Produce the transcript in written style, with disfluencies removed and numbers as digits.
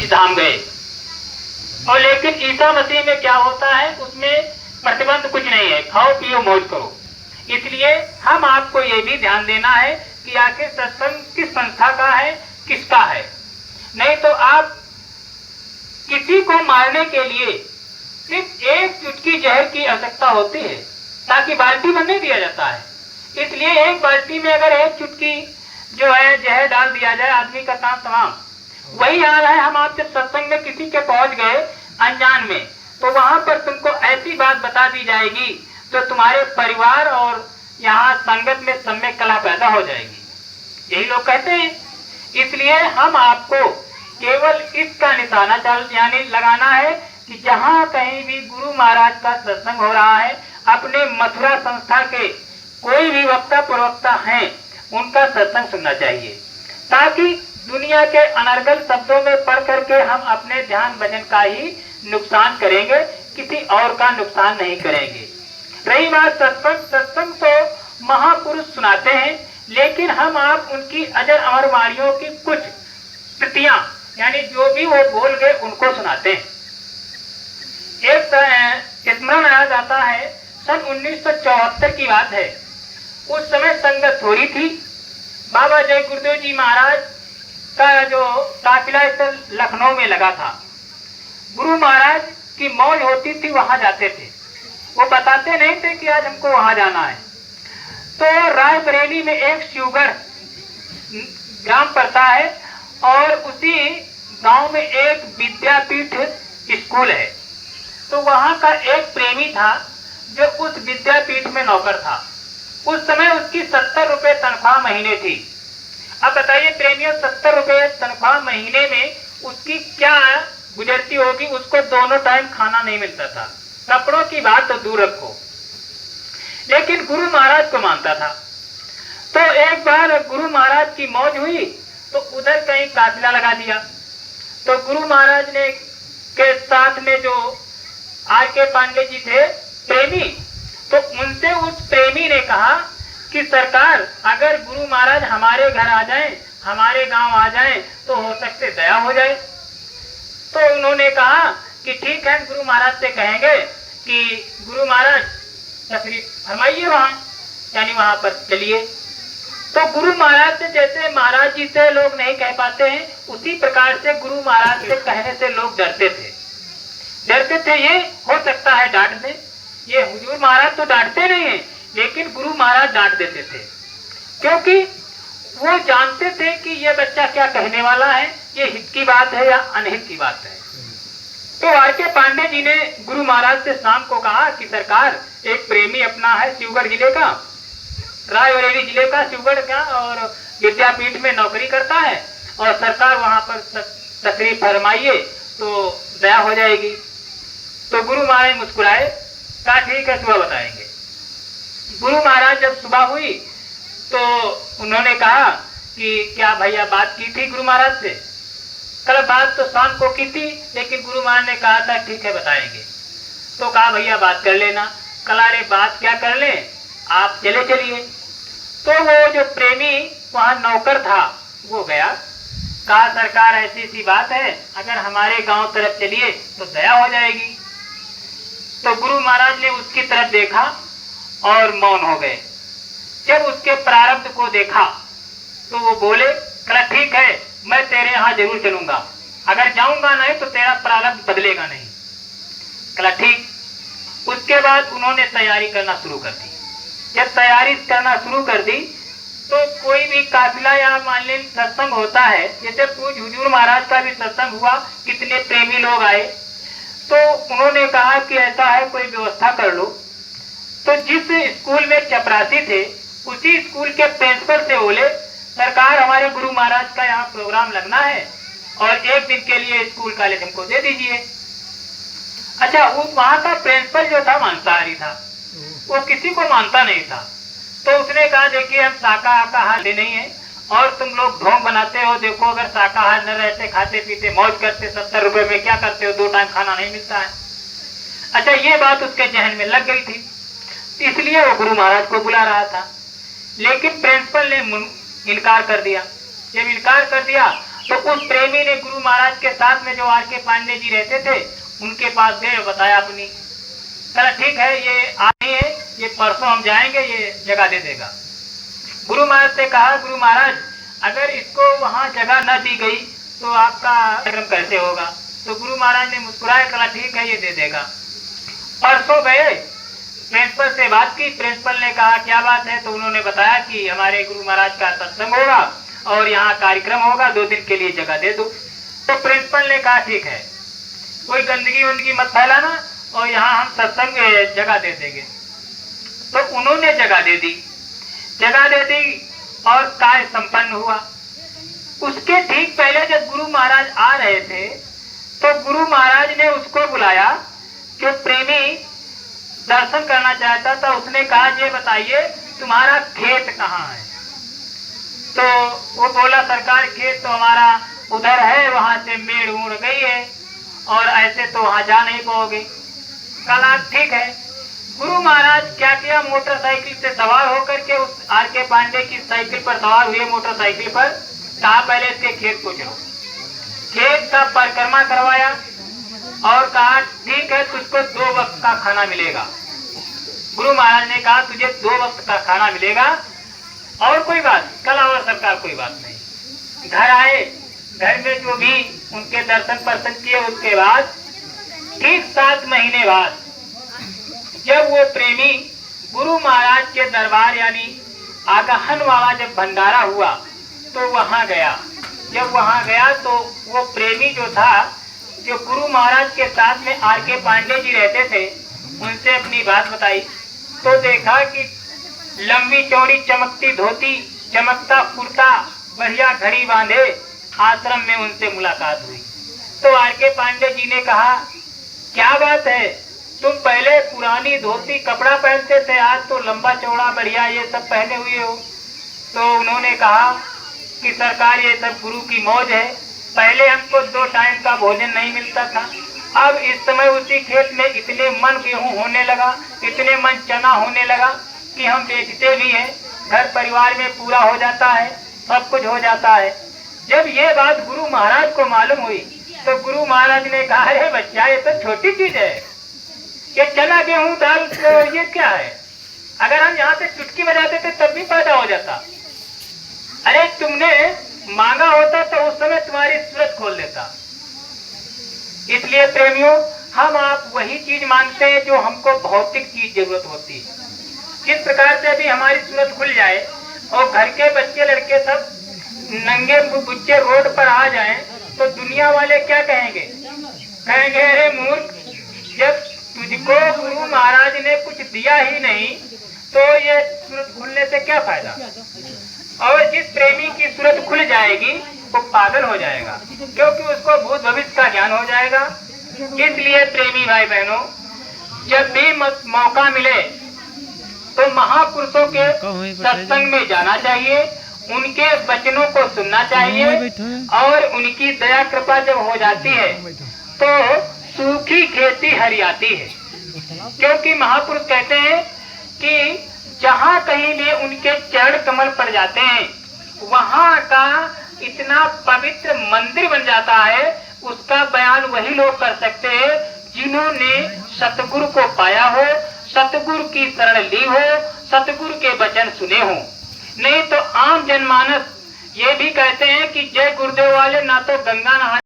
इस धाम गए। और लेकिन ईसा मसीह में क्या होता है, उसमें प्रतिबंध कुछ नहीं है, खाओ पियो मौज करो। इसलिए हम आपको ये भी ध्यान देना है कि आखिर सत्संग किस संस्था का है, किसका है। नहीं तो आप किसी को मारने के लिए सिर्फ एक चुटकी जहर की आवश्यकता होती है, ताकि बाल्टी में नहीं दिया जाता है। इसलिए एक बाल्टी में अगर एक चुटकी जो है जहर डाल दिया जाए, आदमी का काम तमाम। वही हाल है, हम आप जब सत्संग में किसी के पहुंच गए अनजान में, तो वहां पर तुमको ऐसी बात बता दी जाएगी तो तुम्हारे परिवार और यहाँ संगत में सम्यक कला पैदा हो जाएगी, यही लोग कहते हैं। इसलिए हम आपको केवल इसका निशाना यानी लगाना है कि जहाँ कहीं भी गुरु महाराज का सत्संग हो रहा है, अपने मथुरा संस्था के कोई भी वक्ता प्रवक्ता हैं, उनका सत्संग सुनना चाहिए, ताकि दुनिया के अनर्गल शब्दों में पढ़ करके हम अपने ध्यान भजन का ही नुकसान करेंगे, किसी और का नुकसान नहीं करेंगे। रही बात सत्संग, सत्संग तो महापुरुष सुनाते हैं, लेकिन हम आप उनकी अजर अमर वाणियों की कुछ कृतियां यानी जो भी वो बोल गए उनको सुनाते हैं। एक स्मरण याद आता है, सन 1974 की बात है। उस समय संगत हो रही थी। बाबा जय गुरुदेव जी महाराज का जो काफिला लखनऊ में लगा था, गुरु महाराज की मौज होती थी, वहां जाते थे। वो बताते नहीं थे कि आज हमको वहां जाना है। तो रायबरेली में एक शिवगढ़ ग्राम पड़ता है और उसी गांव में एक विद्यापीठ स्कूल है। तो वहां का एक प्रेमी था जो उस विद्यापीठ में नौकर था। उस समय उसकी 70 रुपए तनख्वाह महीने थी। अब बताइए प्रेमियों, 70 रुपए तनख्वाह महीने में उसकी क्या गुजरती होगी। उसको दोनों टाइम खाना नहीं मिलता था, कपड़ों की बात तो दूर रखो, लेकिन गुरु महाराज को मानता था। तो एक बार गुरु महाराज की मौज हुई तो उधर कहीं काफिला लगा दिया। तो गुरु महाराज ने के साथ में जो R.K. पांडे जी थे प्रेमी, तो उनसे उस प्रेमी ने कहा कि सरकार, अगर गुरु महाराज हमारे घर आ जाएं, हमारे गांव आ जाएं, तो हो सकते दया हो जाए। तो उन्होंने कहा कि ठीक है, गुरु महाराज से कहेंगे कि गुरु महाराज तशरीफ फरमाइए वहां, यानी वहां पर चलिए। तो गुरु महाराज से जैसे महाराज जी से लोग नहीं कह पाते हैं, उसी प्रकार से गुरु महाराज से कहने से लोग डरते थे। ये हो सकता है डांट दे, ये हुजूर महाराज तो डांटते नहीं है, लेकिन गुरु महाराज डांट देते थे, क्योंकि वो जानते थे कि ये बच्चा क्या कहने वाला है, ये हित की बात है या अनहित की बात है। तो R.K. पांडे जी ने गुरु महाराज से शाम को कहा कि सरकार, एक प्रेमी अपना है शिवगढ़ जिले का, रायबरेली जिले का शिवगढ़ का, और विद्यापीठ में नौकरी करता है, और सरकार वहां पर तशरीफ फरमाइए तो दया हो जाएगी। तो गुरु महाराज मुस्कुराए, कहा ठीक है, सुबह बताएंगे। गुरु महाराज जब सुबह हुई तो उन्होंने कहा कि क्या भैया बात की थी गुरु महाराज से? कल बात तो शाम को की थी, लेकिन गुरु महाराज ने कहा था ठीक है बताएंगे। तो कहा भैया बात कर लेना। कल अरे बात क्या कर ले, आप चले चलिए। तो वो जो प्रेमी वहां नौकर था वो गया, कहा सरकार ऐसी सी बात है, अगर हमारे गांव तरफ चलिए तो दया हो जाएगी। तो गुरु महाराज ने उसकी तरफ देखा और मौन हो गए। जब उसके प्रारब्ध को देखा तो वो बोले, कहा ठीक है, मैं तेरे यहाँ जरूर चलूंगा, अगर जाऊंगा नहीं तो तेरा प्रारब्ध बदलेगा नहीं। कहा ठीक। उसके बाद उन्होंने तैयारी करना शुरू कर दी। जब तैयारी करना शुरू कर दी तो कोई भी काफिला या मान लीजिए सत्संग होता है, जैसे पूज हुजूर महाराज का भी सत्संग हुआ, कितने प्रेमी लोग आए, तो उन्होंने कहा कि ऐसा है कोई व्यवस्था कर लो। तो जिस स्कूल में चपरासी थे, उसी स्कूल के प्रिंसिपल से बोले, सरकार हमारे गुरु महाराज का यहाँ प्रोग्राम लगना है और एक दिन के लिए स्कूल कॉलेज हमको दे दीजिए। अच्छा, वहाँ का प्रिंसिपल जो था मांसाहारी था, वो किसी को मानता नहीं था। तो उसने कहा देखिए हम शाकाहार नहीं है और तुम लोग ढोंग बनाते हो, देखो अगर शाकाहार न रहते, खाते पीते मौज करते, 70 रुपए में क्या करते हो, 2 टाइम खाना नहीं मिलता है। अच्छा, ये बात उसके जहन में लग गई थी, इसलिए वो गुरु महाराज को बुला रहा था। लेकिन प्रिंसिपल ने इनकार कर दिया। जब इनकार कर दिया तो उस प्रेमी ने गुरु महाराज के साथ में जो आर के पांडे जी रहते थे उनके पास गए, बताया अपनी, चला ठीक है ये आनी है, ये परसों हम जाएंगे, ये जगह दे देगा। गुरु महाराज से कहा, गुरु महाराज अगर इसको वहां जगह न दी गई तो आपका कार्यक्रम कैसे होगा? तो गुरु महाराज ने मुस्कुराया, कहा ठीक है ये दे देगा। परसों गए, प्रिंसिपल से बात की, प्रिंसिपल ने कहा क्या बात है? तो उन्होंने बताया कि हमारे गुरु महाराज का सत्संग होगा और यहाँ कार्यक्रम होगा, 2 दिन के लिए जगह दे दो। तो प्रिंसिपल ने कहा ठीक है, कोई गंदगी वंदगी मत फैलाना और यहाँ हम सत्संग जगह दे देंगे। तो उन्होंने जगह दे दी और कार्य संपन्न हुआ। उसके ठीक पहले जब गुरु महाराज आ रहे थे तो गुरु महाराज ने उसको बुलाया, जो प्रेमी दर्शन करना चाहता था। उसने कहा ये बताइए तुम्हारा खेत कहाँ है? तो वो बोला सरकार खेत तो हमारा उधर है, वहां से मेड़ उड़ गई है और ऐसे तो वहां जा नहीं पाओगे। कहा ठीक है। गुरु महाराज क्या किया, मोटरसाइकिल से सवार होकर के उस आर के पांडे की साइकिल पर सवार हुए, मोटरसाइकिल पर। कहा पहले इसके खेत को चलो, खेत का परिक्रमा करवाया और कहा ठीक है तुझको 2 वक्त का खाना मिलेगा। गुरु महाराज ने कहा तुझे 2 वक्त का खाना मिलेगा और कोई बात? कला और सरकार कोई बात नहीं। घर आए, घर में जो भी उनके दर्शन पर्शन किए, उसके बाद ठीक 7 महीने बाद जब वो प्रेमी गुरु महाराज के दरबार यानी आगहन वाला जब भंडारा हुआ तो वहां गया। जब वहां गया तो वो प्रेमी जो था, जो गुरु महाराज के साथ में आर के पांडे जी रहते थे, उनसे अपनी बात बताई तो देखा कि लंबी चौड़ी चमकती धोती, चमकता कुर्ता, बढ़िया घड़ी बांधे आश्रम में उनसे मुलाकात हुई। तो आर के पांडे जी ने कहा क्या बात है, तुम पहले पुरानी धोती कपड़ा पहनते थे, आज तो लंबा चौड़ा बढ़िया ये सब पहने हुए हो। तो उन्होंने कहा कि सरकार ये सब गुरु की मौज है, पहले हमको 2 टाइम का भोजन नहीं मिलता था, अब इस समय उसी खेत में इतने मन गेहूं होने लगा, इतने मन चना होने लगा कि हम बेचते भी हैं, घर परिवार में पूरा हो जाता है, सब कुछ हो जाता है। जब ये बात गुरु महाराज को मालूम हुई तो गुरु महाराज ने कहा अरे बच्चा ये तो छोटी चीज है, ये चना गेहूं दाल ये क्या है? अगर हम यहाँ से चुटकी बजाते थे तब भी पैदा हो जाता। अरे तुमने मांगा होता तो उस समय तुम्हारी सूरत खोल देता। इसलिए प्रेमियों, हम आप वही चीज मांगते हैं जो हमको भौतिक चीज जरूरत होती है। जिस प्रकार से अभी हमारी सूरत खुल जाए और घर के बच्चे लड़के सब नंगे बुच्चे रोड पर आ जाएं तो दुनिया वाले क्या कहेंगे? कहेंगे अरे मूर्ख, जब तुझको गुरु महाराज ने कुछ दिया ही नहीं तो ये सूरत खुलने से क्या फायदा? और जिस प्रेमी की सूरत खुल जाएगी वो पागल हो जाएगा, क्योंकि उसको भूत भविष्य का ज्ञान हो जाएगा। इसलिए प्रेमी भाई बहनों, जब भी मौका मिले तो महापुरुषों के सत्संग में जाना चाहिए, उनके वचनों को सुनना चाहिए और उनकी दया कृपा जब हो जाती है तो सूखी खेती हरियाती है। क्योंकि महापुरुष कहते हैं कि जहाँ कहीं भी उनके चरण कमल पड़ जाते हैं वहाँ का इतना पवित्र मंदिर बन जाता है, उसका बयान वही लोग कर सकते हैं जिन्होंने सतगुरु को पाया हो, सतगुरु की शरण ली हो, सतगुरु के वचन सुने हो। नहीं तो आम जनमानस ये भी कहते हैं कि जय गुरुदेव वाले ना तो गंगा नहा